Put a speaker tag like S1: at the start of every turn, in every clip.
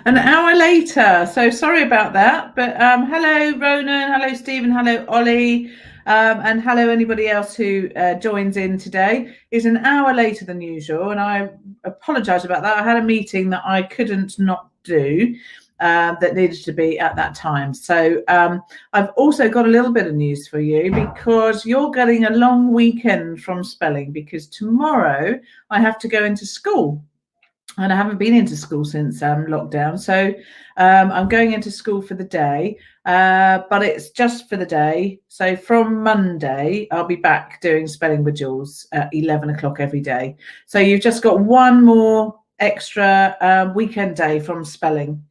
S1: an hour later. So sorry about that. But hello, Ronan. Hello, Stephen. Hello, Ollie. And hello, anybody else who joins in today. It's an hour later than usual, and I apologise about that. I had a meeting that I couldn't not do that needed to be at that time. So I've also got a little bit of news for you, because you're getting a long weekend from spelling, because tomorrow I have to go into school. And I haven't been into school since lockdown. So I'm going into school for the day, but it's just for the day. So from Monday, I'll be back doing spelling with Jules at 11 o'clock every day. So you've just got one more extra weekend day from spelling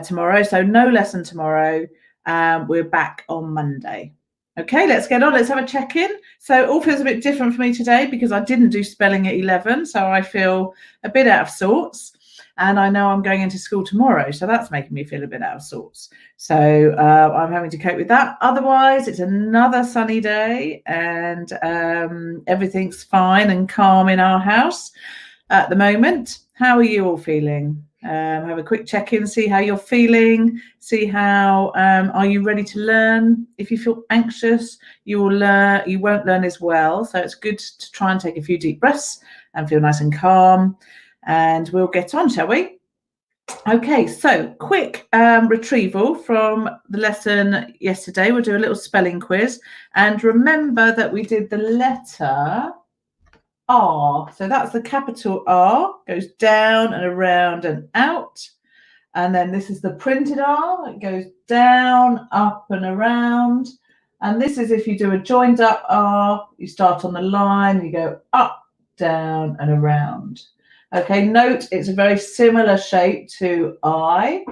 S1: tomorrow. So no lesson tomorrow. We're back on Monday. Okay, let's get on. Let's have a check-in. So it all feels a bit different for me today because I didn't do spelling at 11. So I feel a bit out of sorts. And I know I'm going into school tomorrow. So that's making me feel a bit out of sorts. So I'm having to cope with that. Otherwise, it's another sunny day and everything's fine and calm in our house at the moment. How are you all feeling? Have a quick check-in, see how you're feeling, see how are you ready to learn. If you feel anxious, you will learn, you won't learn as well. So it's good to try and take a few deep breaths and feel nice and calm. And we'll get on, shall we? Okay, so quick retrieval from the lesson yesterday. We'll do a little spelling quiz. And remember that we did the letter R. So that's the capital R, goes down and around and out. And then this is the printed R, it goes down, up and around. And this is if you do a joined up R, you start on the line, you go up, down and around. Okay, note it's a very similar shape to I.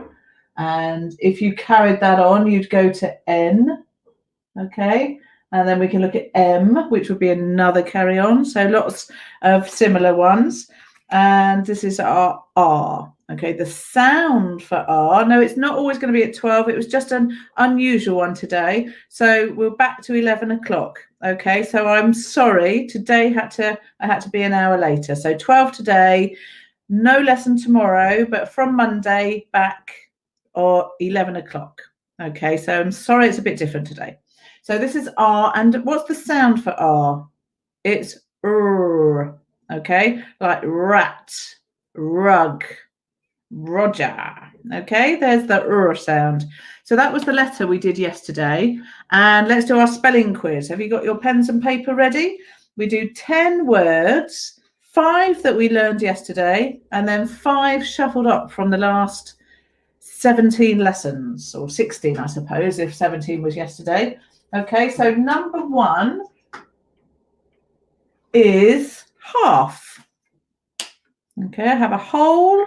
S1: And if you carried that on, you'd go to N. Okay. And then we can look at M, which would be another carry on. So lots of similar ones. And this is our R. Okay, the sound for R. No, it's not always going to be at 12. It was just an unusual one today. So we're back to 11 o'clock. Okay, so I'm sorry. Today I had to be an hour later. So 12 today, no lesson tomorrow, but from Monday back or 11 o'clock. Okay, so I'm sorry it's a bit different today. So this is R, and what's the sound for R? It's R, okay? Like rat, rug, Roger. Okay, there's the R sound. So that was the letter we did yesterday. And let's do our spelling quiz. Have you got your pens and paper ready? We do 10 words, 5 that we learned yesterday, and then 5 shuffled up from the last 17 lessons, or 16, I suppose, if 17 was yesterday. Okay, so number 1 is half. Okay, I have a whole,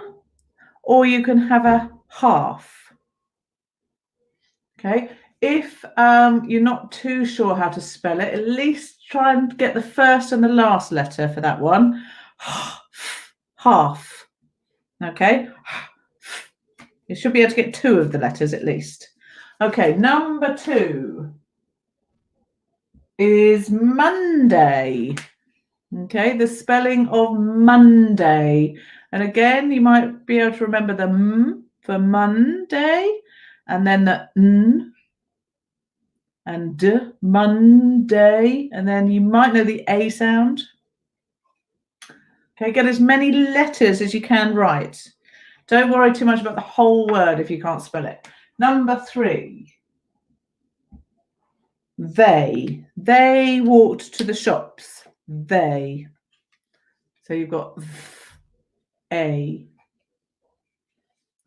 S1: or you can have a half. Okay, if you're not too sure how to spell it, at least try and get the first and the last letter for that one. Half. Okay, you should be able to get 2 of the letters at least. Okay, number 2 is Monday. Okay, the spelling of Monday. And again, you might be able to remember the M for Monday, and then the N and D, Monday, and then you might know the A sound. Okay, get as many letters as you can right. Don't worry too much about the whole word if you can't spell it. Number 3. They walked to the shops. They. So you've got A.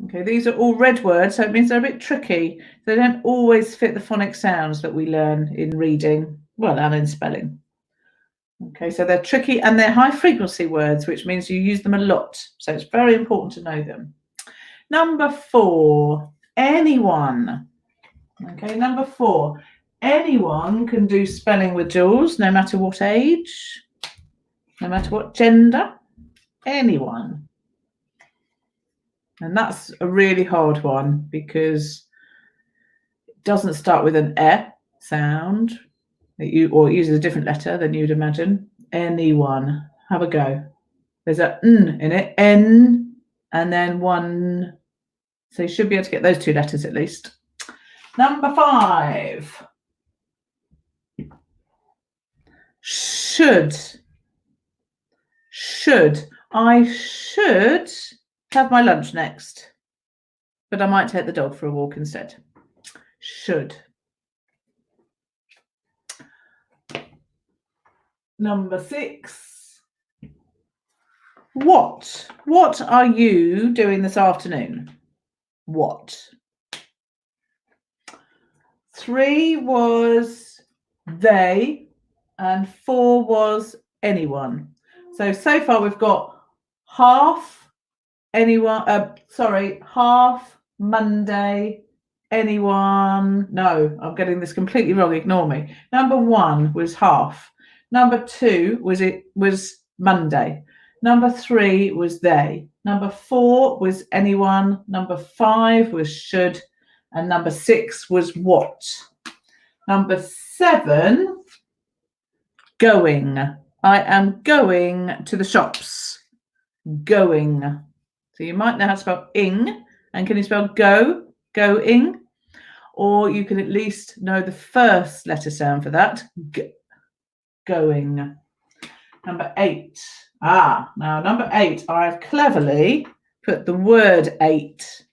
S1: Okay, these are all red words, so it means they're a bit tricky. They don't always fit the phonic sounds that we learn in reading, well, and in spelling. Okay, so they're tricky and they're high frequency words, which means you use them a lot. So it's very important to know them. Number 4, anyone. Okay, number 4. Anyone can do spelling with Jules, no matter what age, no matter what gender, anyone. And that's a really hard one because it doesn't start with an E sound, or it uses a different letter than you'd imagine. Anyone. Have a go. There's a N in it, N, and then 1, So you should be able to get those 2 letters at least. Number 5. Should. I should have my lunch next, but I might take the dog for a walk instead. Should. Number 6. What? What are you doing this afternoon? What? 3 was they, and 4 was anyone. So far we've got half, anyone, half, Monday, anyone. No, I'm getting this completely wrong, ignore me. Number 1 was half. Number 2 was Monday. Number 3 was they. Number 4 was anyone. Number 5 was should. And number 6 was what. Number 7, going. I am going to the shops. Going. So you might know how to spell ing. And can you spell go? Going. Or you can at least know the first letter sound for that. Going. Number 8. Now number 8, I've cleverly put the word 8.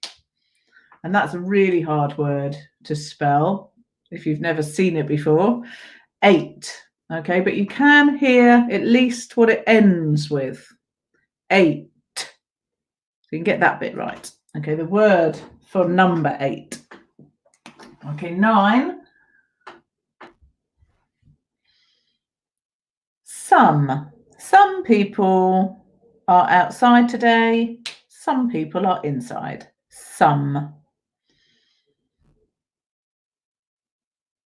S1: And that's a really hard word to spell if you've never seen it before. 8. Okay, but you can hear at least what it ends with. 8. So you can get that bit right. Okay, the word for number 8. Okay, 9. Some. Some people are outside today. Some people are inside. Some.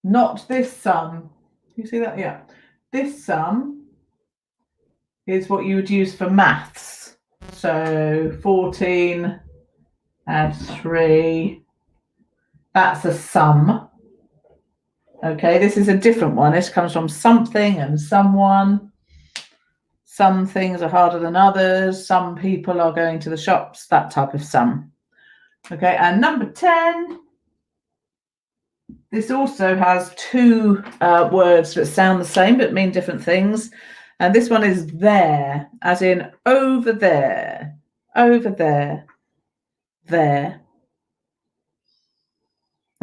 S1: Not this sum. You see that? Yeah. This sum is what you would use for maths. So 14 add 3. That's a sum. Okay, this is a different one. This comes from something and someone. Some things are harder than others. Some people are going to the shops. That type of sum. Okay, and number 10. This also has 2 words that sound the same but mean different things. And this one is there, as in over there, over there, there.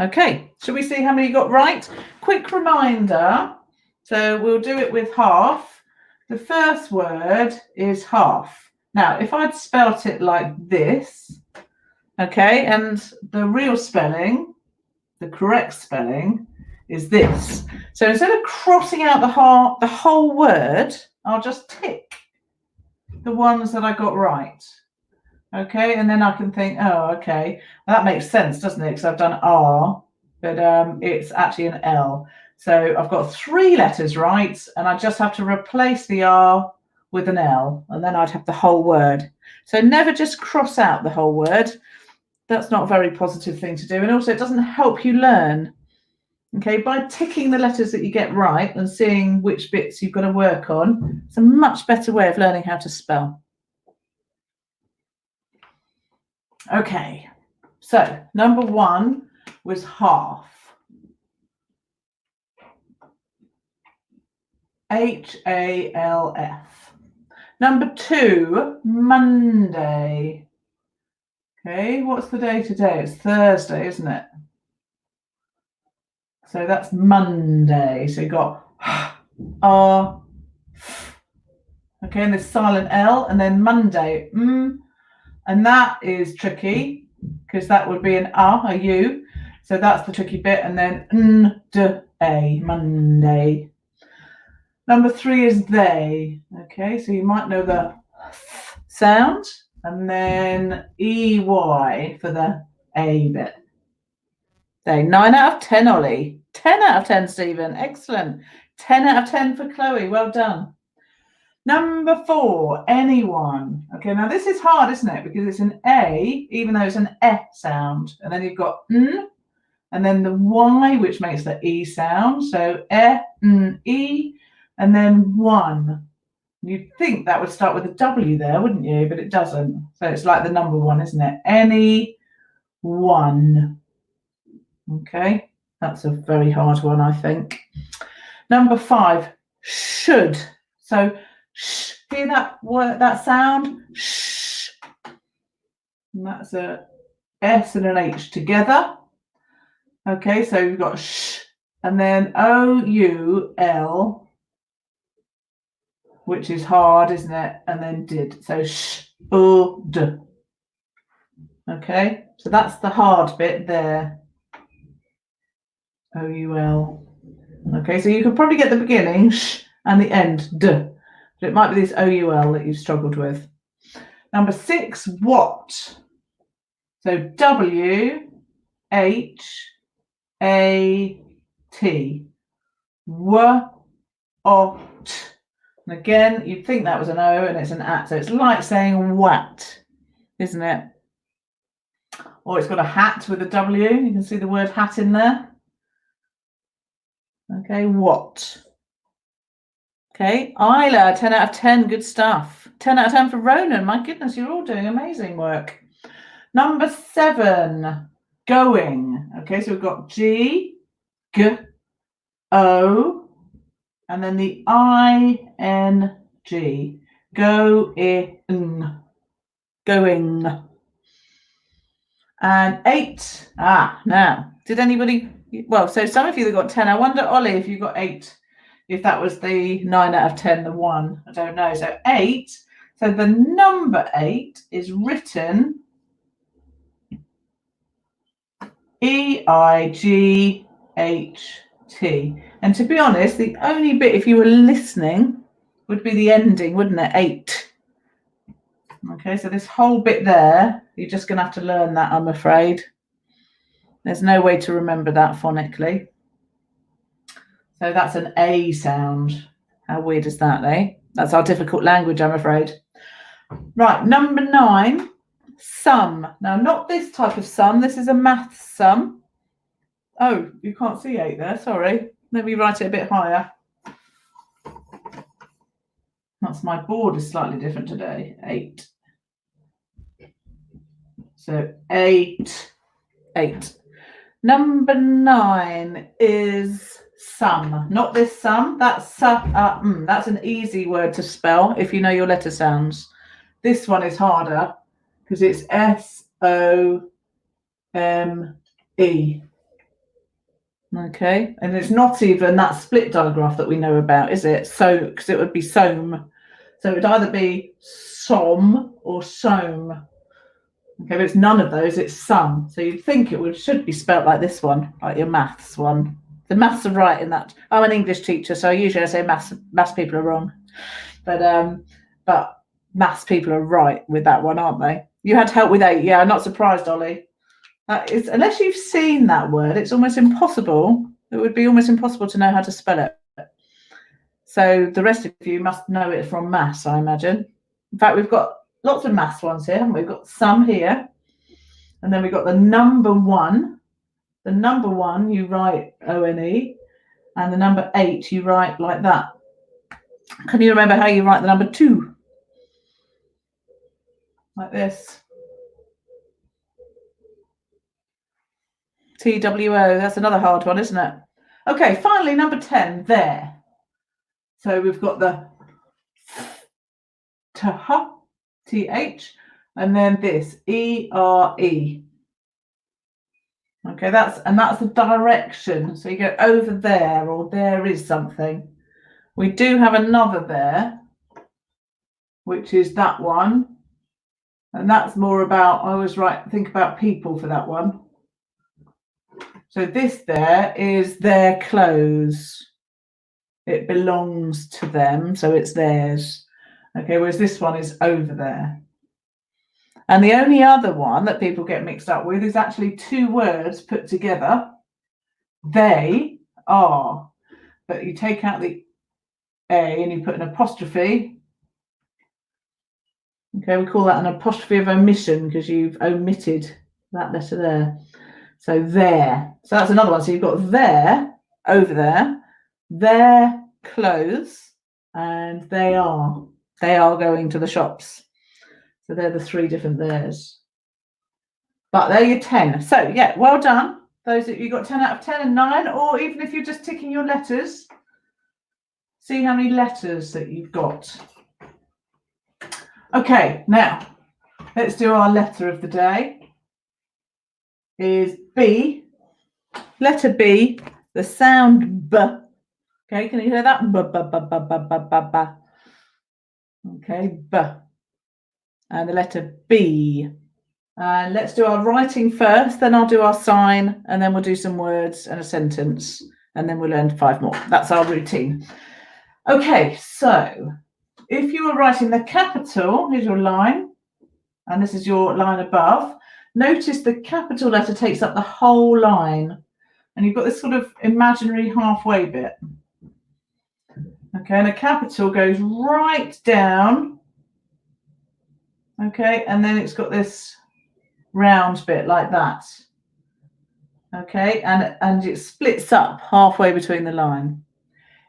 S1: Okay, shall we see how many you got right? Quick reminder. So we'll do it with half. The first word is half. Now, if I'd spelt it like this, okay, and the real spelling, the correct spelling is this. So instead of crossing out the whole word, I'll just tick the ones that I got right. Okay, and then I can think, oh, okay, well, that makes sense, doesn't it? Because I've done R, but it's actually an L. So I've got 3 letters right, and I just have to replace the R with an L, and then I'd have the whole word. So never just cross out the whole word. That's not a very positive thing to do. And also it doesn't help you learn. Okay, by ticking the letters that you get right and seeing which bits you've got to work on, it's a much better way of learning how to spell. Okay, so number 1 was half. H-A-L-F. Number 2, Monday. Okay, what's the day today? It's Thursday, isn't it? So that's Monday. So you got R. Okay, and this silent L, and then Monday. And that is tricky because that would be an a U. So that's the tricky bit. And then D-A, Monday. Number 3 is they. Okay, so you might know the sound. And then EY for the A bit. They. 9 out of 10, Ollie. 10 out of 10, Stephen. Excellent. 10 out of 10 for Chloe. Well done. Number 4, anyone. Okay, now this is hard, isn't it? Because it's an A, even though it's an E sound. And then you've got N, and then the Y, which makes the E sound. So E, N, E, and then 1. You'd think that would start with a W there, wouldn't you? But it doesn't. So it's like the number 1, isn't it? Any one. Okay, that's a very hard one, I think. Number 5, should. So sh, hear that word, that sound? Sh. And that's a S and an H together. Okay, so we've got sh, and then O-U-L, which is hard, isn't it? And then did. So sh, o, d. Okay, so that's the hard bit there. O-U-L. Okay, so you could probably get the beginning, sh, and the end, d. But it might be this O-U-L that you've struggled with. Number 6, what? So W-H-A-T. W-O-T. And again, you'd think that was an O and it's an at. So it's like saying what, isn't it? Or it's got a hat with a W. You can see the word hat in there. Okay, what? Okay, Isla, 10 out of 10, good stuff. 10 out of 10 for Ronan. My goodness, you're all doing amazing work. Number 7, going. Okay, so we've got G, G, O, and then the I-N-G. Go-ing. Going. And 8. Now, did anybody... Well, so some of you that got 10. I wonder, Ollie, if you got 8, if that was the 9 out of 10, the 1. I don't know. So 8. So the number 8 is written E-I-G-H-T. And to be honest, the only bit, if you were listening, would be the ending, wouldn't it? 8. Okay, so this whole bit there, you're just going to have to learn that, I'm afraid. There's no way to remember that phonetically. So that's an A sound. How weird is that, eh? That's our difficult language, I'm afraid. Right, number 9, sum. Now, not this type of sum. This is a math sum. Oh, you can't see 8 there. Sorry. Let me write it a bit higher. That's my board is slightly different today. 8. So 8. Number 9 is sum. Not this sum. That's that's an easy word to spell if you know your letter sounds. This one is harder because it's S-O-M-E. Okay, and it's not even that split digraph that we know about, is it? So, because it would be som. So it would either be som or som. Okay, but it's none of those, it's sum. So you'd think it should be spelt like this one, like your maths one. The maths are right in that. I'm an English teacher, so usually I say maths people are wrong. But maths people are right with that one, aren't they? You had help with 8. Yeah, I'm not surprised, Ollie. Unless you've seen that word, it's almost impossible. It would be almost impossible to know how to spell it. So the rest of you must know it from maths, I imagine. In fact, we've got lots of maths ones here, haven't we? We've got some here. And then we've got the number 1. The number 1, you write O-N-E. And the number 8, you write like that. Can you remember how you write the number 2? Like this. T-W-O. That's another hard one, isn't it? Okay, finally, number 10, there. So we've got the T-H, and then this, E-R-E. Okay, that's the direction. So you go over there, or there is something. We do have another there, which is that one. And that's more about, I always think about people for that one. So this there is their clothes. It belongs to them, so it's theirs. Okay, whereas this one is over there. And the only other one that people get mixed up with is actually 2 words put together. They are. But you take out the A and you put an apostrophe. Okay, we call that an apostrophe of omission because you've omitted that letter there. So there. So that's another one. So you've got there, over there, their clothes, and they are going to the shops. So they're the 3 different theirs. But there you're 10. So yeah, well done. Those that you got 10 out of 10 and 9, or even if you're just ticking your letters, see how many letters that you've got. Okay, now let's do our letter of the day. Is B. Letter B, the sound B. Okay, can you hear that? B, b, b, b, b, b, b, b. Okay, B. And the letter B. And let's do our writing first, then I'll do our sign, and then we'll do some words and a sentence, and then we'll learn 5 more. That's our routine. Okay, so if you were writing the capital, here's your line, and this is your line above. Notice the capital letter takes up the whole line, and you've got this sort of imaginary halfway bit. Okay, and a capital goes right down. Okay, and then it's got this round bit like that. Okay, and it splits up halfway between the line.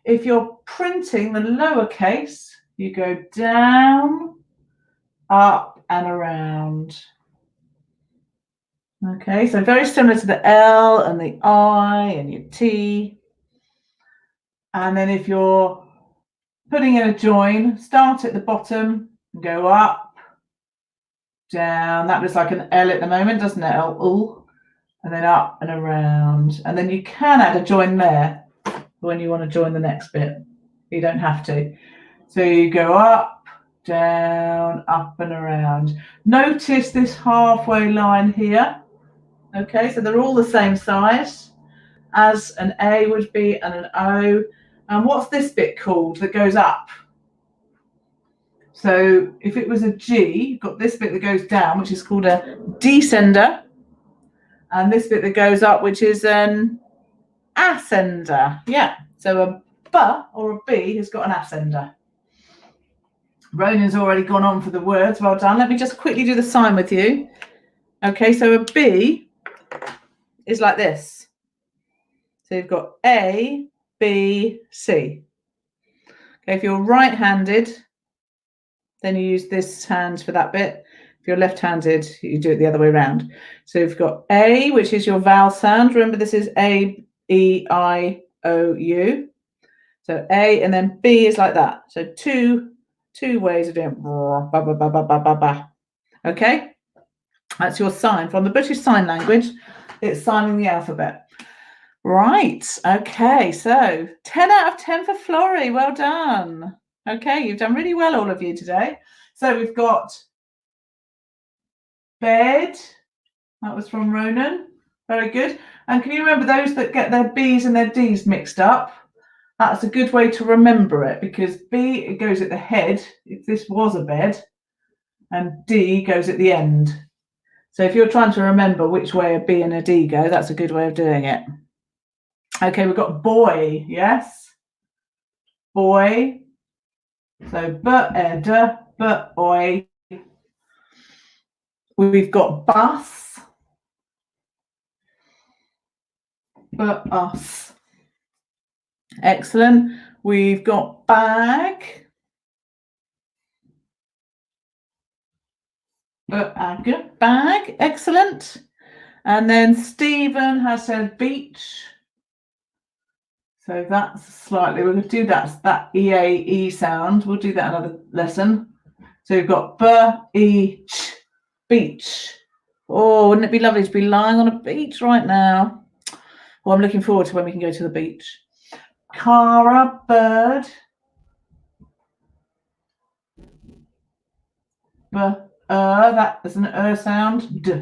S1: If you're printing the lowercase, you go down, up, and around. Okay, so very similar to the L and the I and your T. And then if you're putting in a join, start at the bottom, go up, down. That looks like an L at the moment, doesn't it? L, and then up and around. And then you can add a join there when you want to join the next bit. You don't have to. So you go up, down, up and around. Notice this halfway line here. Okay, so they're all the same size as an A would be and an O. And what's this bit called that goes up? So if it was a G, you've got this bit that goes down, which is called a descender, and this bit that goes up, which is an ascender. Yeah, so a B or a B has got an ascender. Ronan's already gone on for the words. Well done. Let me just quickly do the sign with you. Okay, so a B is like this. So you've got A, B, C. Okay, if you're right-handed, then you use this hand for that bit. If you're left-handed, you do it the other way around. So you've got A, which is your vowel sound. Remember, this is A, E, I, O, U. So A, and then B is like that. So two ways of doing ba, ba, ba, ba, ba, ba, ba. Okay, that's your sign. From the British Sign Language, it's signing the alphabet. Right, okay, so 10 out of 10 for Florrie. Well done. Okay, you've done really well, all of you, today. So we've got bed. That was from Ronan. Very good. And can you remember those that get their B's and their D's mixed up? That's a good way to remember it, because B, it goes at the head, if this was a bed, and D goes at the end. So if you're trying to remember which way a B and a D go, that's a good way of doing it. Okay, we've got boy, yes? Boy. So b-ed, b-oy. We've got bus. B-us. Excellent. We've got bag. B-ag, bag. Excellent. And then Stephen has said beach. So that's slightly, we're going to do that E-A-E sound. We'll do that another lesson. So we've got B-E-ch, beach. Oh, wouldn't it be lovely to be lying on a beach right now? Well, I'm looking forward to when we can go to the beach. Cara, bird. That is an sound. D.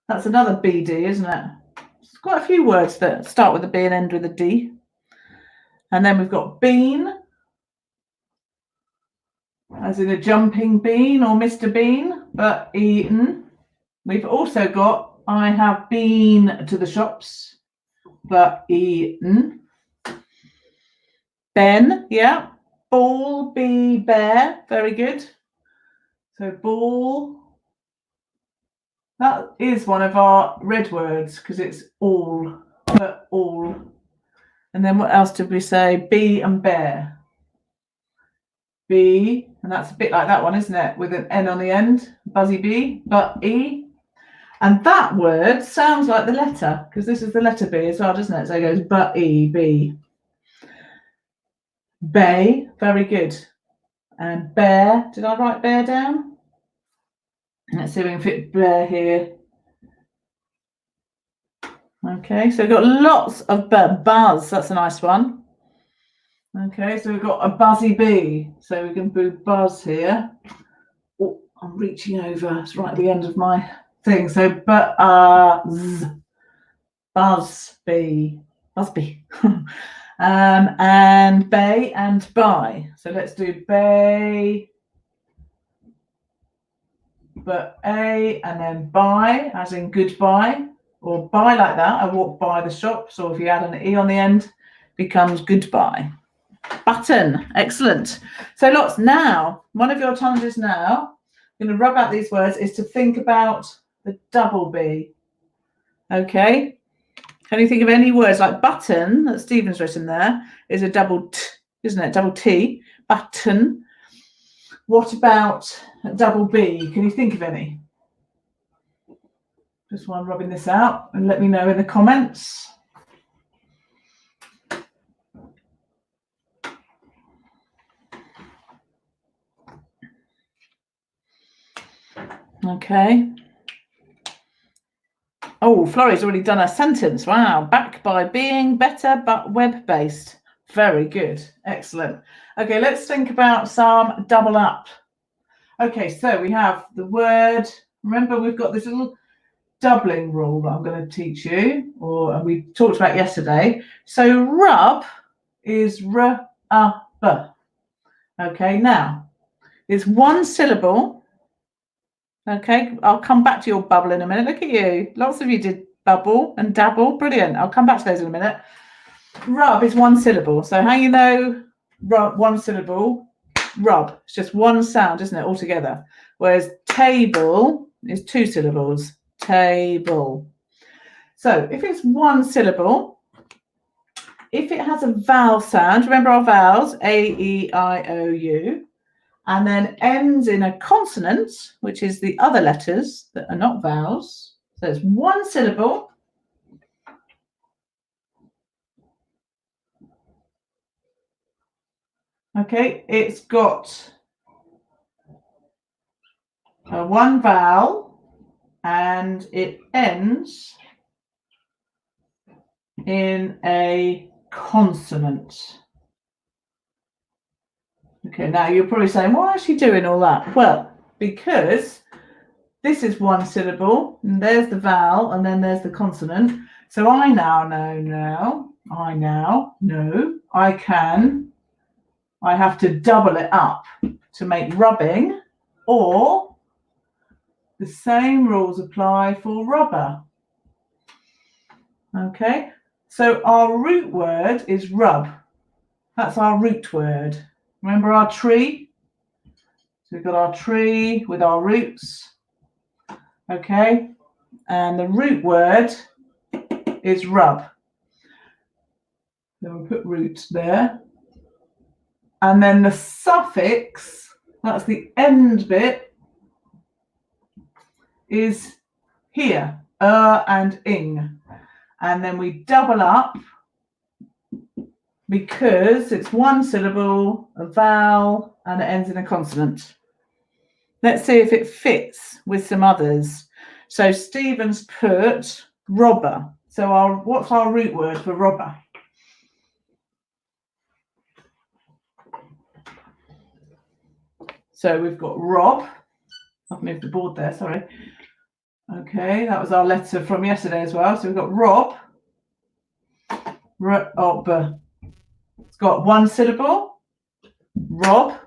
S1: That's another B-D, isn't it? There's quite a few words that start with a B and end with a D. And then we've got bean, as in a jumping bean or Mr. Bean, but eaten. We've also got I have been to the shops, but eaten. Ben, yeah. Ball, bee, bear, very good. So ball. That is one of our red words because it's all, but all. And then what else did we say? Bee and bear. Bee, and that's a bit like that one, isn't it? With an N on the end. Buzzy bee, but E. And that word sounds like the letter, because this is the letter B as well, doesn't it? So it goes B. Bay, very good. And bear, did I write bear down? Let's see if we can fit bear here. Okay, so we've got lots of buzz, that's a nice one. Okay, so we've got a buzzy bee, so we can do buzz here. Oh, I'm reaching over, it's right at the end of my thing. So buzz bee. And bay and bye. So let's do bay, but a, and then bye, as in goodbye, or bye like that. I walk by the shops, or if you add an e on the end, becomes goodbye. Button, excellent. So lots. Now, one of your challenges now, I'm going to rub out these words, is to think about the double B. Okay. Can you think of any words like button that Stephen's written there is a double T, isn't it? Double T, button. What about double B? Can you think of any? Just while I'm rubbing this out, and let me know in the comments. Okay. Oh, Florrie's already done a sentence. Wow. Back by being better, but web-based. Very good. Excellent. Okay, let's think about some double up. Okay, so we have the word. Remember, we've got this little doubling rule that I'm going to teach you, or we talked about yesterday. So rub is r-u-b. Okay, now it's one syllable. Okay, I'll come back to your bubble in a minute. Look at you. Lots of you did bubble and dabble. Brilliant. I'll come back to those in a minute. Rub is one syllable. So how you know rub, one syllable, rub. It's just one sound, isn't it, altogether? Whereas table is two syllables. Table. So if it's one syllable, if it has a vowel sound, remember our vowels, A, E, I, O, U, and then ends in a consonant, which is the other letters that are not vowels. So it's one syllable. Okay, it's got one vowel and it ends in a consonant. Okay, now you're probably saying, why is she doing all that? Well, because this is one syllable, and there's the vowel, and then there's the consonant. So I now know, I have to double it up to make rubbing, or the same rules apply for rubber. Okay, so our root word is rub. That's our root word. Remember our tree? So we've got our tree with our roots. Okay, and the root word is rub. Then we'll put root there. And then the suffix, that's the end bit, is here, and ing. And then we double up because it's one syllable, a vowel, and it ends in a consonant. Let's see if it fits with some others. So Stephen's put robber. So what's our root word for robber? So we've got rob. I've moved the board there, sorry. Okay, that was our letter from yesterday as well. So we've got rob. Rob. It's got one syllable. Rob.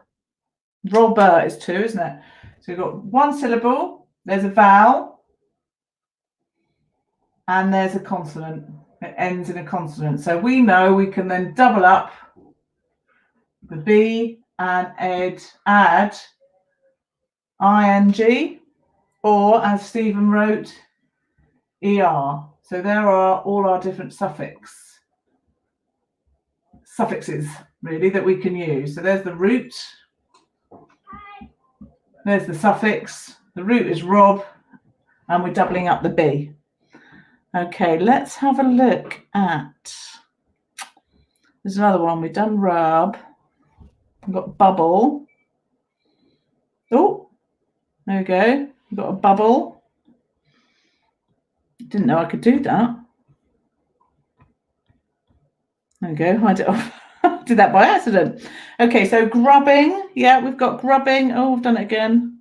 S1: Robber is two, isn't it? So we've got one syllable. There's a vowel. And there's a consonant. It ends in a consonant. So we know we can then double up the B and add ing, or as Stephen wrote, er. So there are all our different suffixes really that we can use. So there's the root, there's the suffix. The root is rob, and we're doubling up the B. Okay, let's have a look at, there's another one. We've done rub. We've got bubble. Oh, there we go. We've got a bubble. Didn't know I could do that. There we go, hide it off. Did that by accident. Okay, so grubbing. Yeah, we've got grubbing. Oh, I've done it again.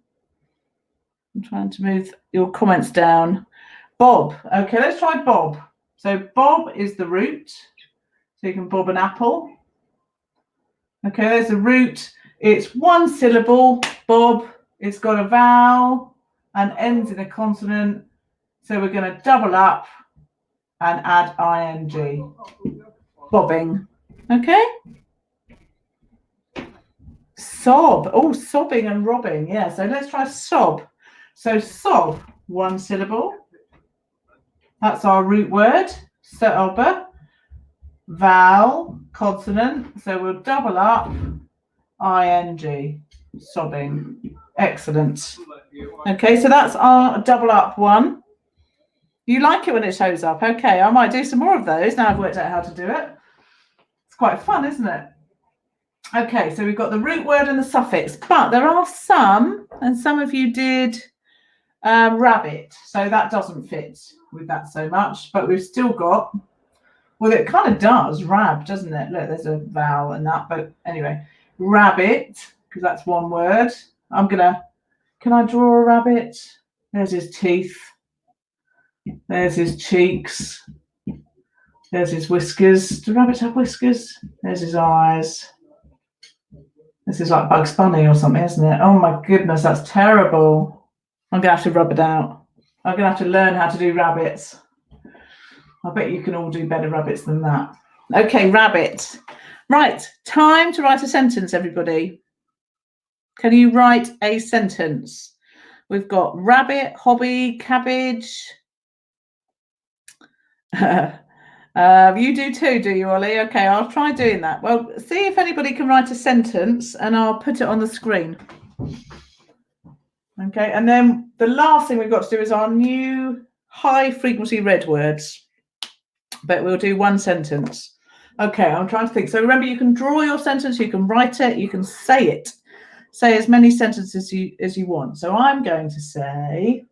S1: I'm trying to move your comments down. Bob. Okay, let's try bob. So bob is the root. So you can bob an apple. Okay, there's a root. It's one syllable, bob. It's got a vowel and ends in a consonant. So we're going to double up and add ing. Bobbing. Okay. Sob. Oh, sobbing and robbing. Yeah, so let's try sob. So sob, one syllable. That's our root word. Sob. Vowel, consonant. So we'll double up ing. Sobbing. Excellent. Okay, so that's our double up one. You like it when it shows up. Okay, I might do some more of those now I've worked out how to do it. It's quite fun, isn't it? Okay, so we've got the root word and the suffix, but there are some, and some of you did rabbit, so that doesn't fit with that so much, but we've still got, well, it kind of does, rab, doesn't it? Look, there's a vowel and that, but anyway, rabbit, because that's one word. Can I draw a rabbit? There's his teeth. There's his cheeks. There's his whiskers. Do rabbits have whiskers? There's his eyes. This is like Bugs Bunny or something, isn't it? Oh my goodness, that's terrible. I'm going to have to rub it out. I'm going to have to learn how to do rabbits. I bet you can all do better rabbits than that. Okay, rabbit. Right, time to write a sentence, everybody. Can you write a sentence? We've got rabbit, hobby, cabbage. You do too, do you, Ollie? Okay, I'll try doing that. Well, see if anybody can write a sentence and I'll put it on the screen. Okay, and then the last thing we've got to do is our new high frequency red words. But we'll do one sentence. Okay, I'm trying to think. So remember, you can draw your sentence, you can write it, you can say it. Say as many sentences as you want. So I'm going to say,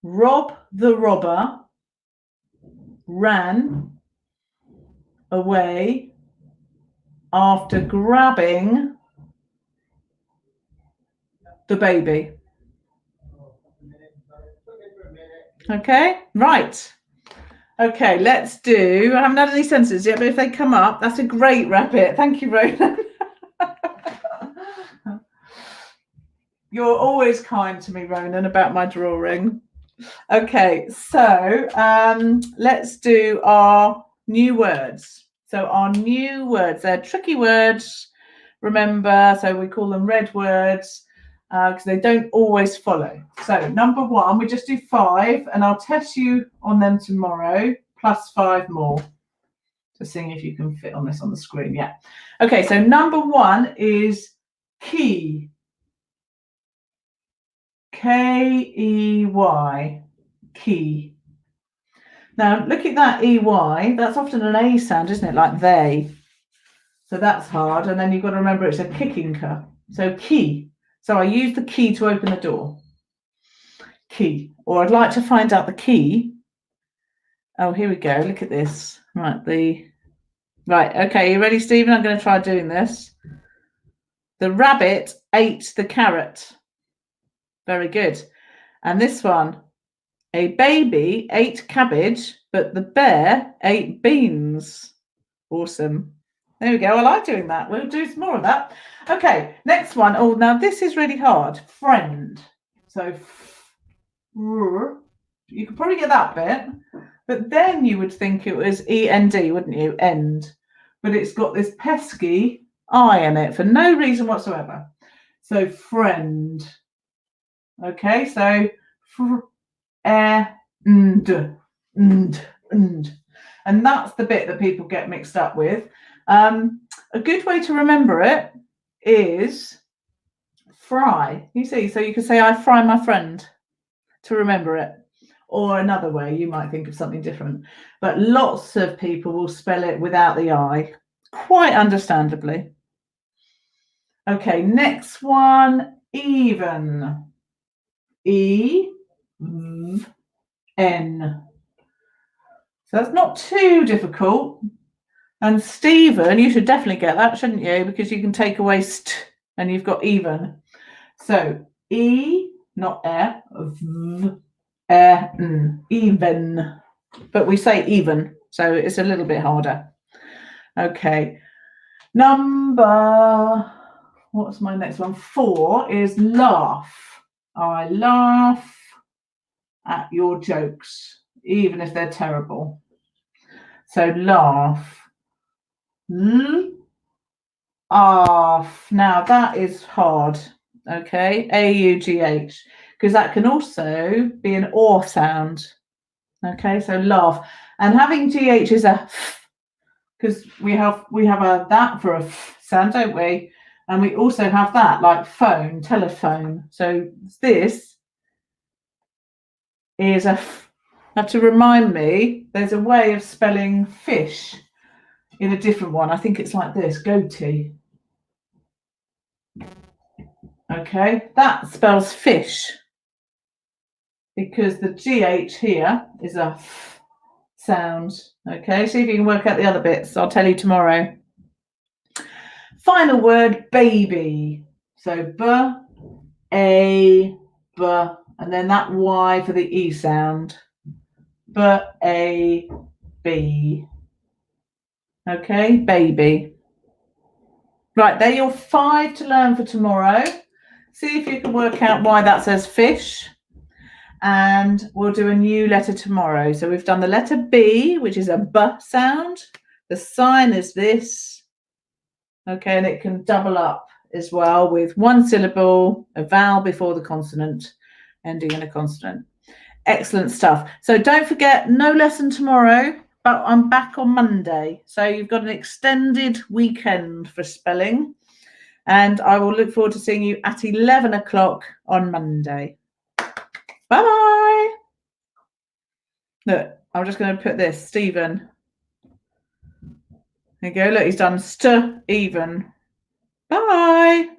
S1: Rob the robber ran away after grabbing the baby. Okay, right. Okay, let's do, I haven't had any sentences yet, but if they come up, that's a great rabbit. Thank you, Ronan. You're always kind to me, Ronan, about my drawing. Okay, so let's do our new words. So our new words, they're tricky words, remember, so we call them red words because they don't always follow. So number one, we just do 5 and I'll test you on them tomorrow, plus 5 more. Just seeing if you can fit on this on the screen. Yeah. Okay, so number 1 is key. K-E-Y, key. Now, look at that E-Y. That's often an A sound, isn't it? Like they. So that's hard. And then you've got to remember it's a kicking ka. So key. So I use the key to open the door. Key. Or I'd like to find out the key. Oh, here we go. Look at this. Right. Okay. You ready, Stephen? I'm going to try doing this. The rabbit ate the carrot. Very good. And this one, a baby ate cabbage, but the bear ate beans. Awesome. There we go. I like doing that. We'll do some more of that. Okay, next one. Oh, now this is really hard. Friend. So, you could probably get that bit, but then you would think it was E-N-D, wouldn't you? End. But it's got this pesky I in it for no reason whatsoever. So, friend. Okay, so and that's the bit that people get mixed up with. A good way to remember it is fry. You see, so you could say I fry my friend to remember it. Or another way, you might think of something different. But lots of people will spell it without the I, quite understandably. Okay, next one, even. E-V-N. So that's not too difficult. And Stephen, you should definitely get that, shouldn't you? Because you can take away st and you've got even. So E, not V, even. But we say even, so it's a little bit harder. Okay. What's my next one? 4 is laugh. I laugh at your jokes, even if they're terrible. So laugh. Laugh. Now that is hard. Okay, A-U-G-H, because that can also be an or sound. Okay, so laugh, and having GH is a f, because we have a that for a f sound, don't we? And we also have that like phone, telephone. So this is a f. Now to remind me, there's a way of spelling fish in a different one. I think it's like this, goatee. Okay, that spells fish because the GH here is a f sound. Okay, see if you can work out the other bits. I'll tell you tomorrow. Final word, baby. So B-A-B, and then that Y for the E sound. B-A-B. Okay, baby. Right, they're your 5 to learn for tomorrow. See if you can work out why that says fish. And we'll do a new letter tomorrow. So we've done the letter B, which is a B sound. The sign is this. Okay, and it can double up as well with one syllable, a vowel before the consonant, ending in a consonant. Excellent stuff. So don't forget, no lesson tomorrow, but I'm back on Monday. So you've got an extended weekend for spelling. And I will look forward to seeing you at 11 o'clock on Monday. Bye-bye. Look, I'm just going to put this, Stephen. There you go. Look, he's done st even. Bye.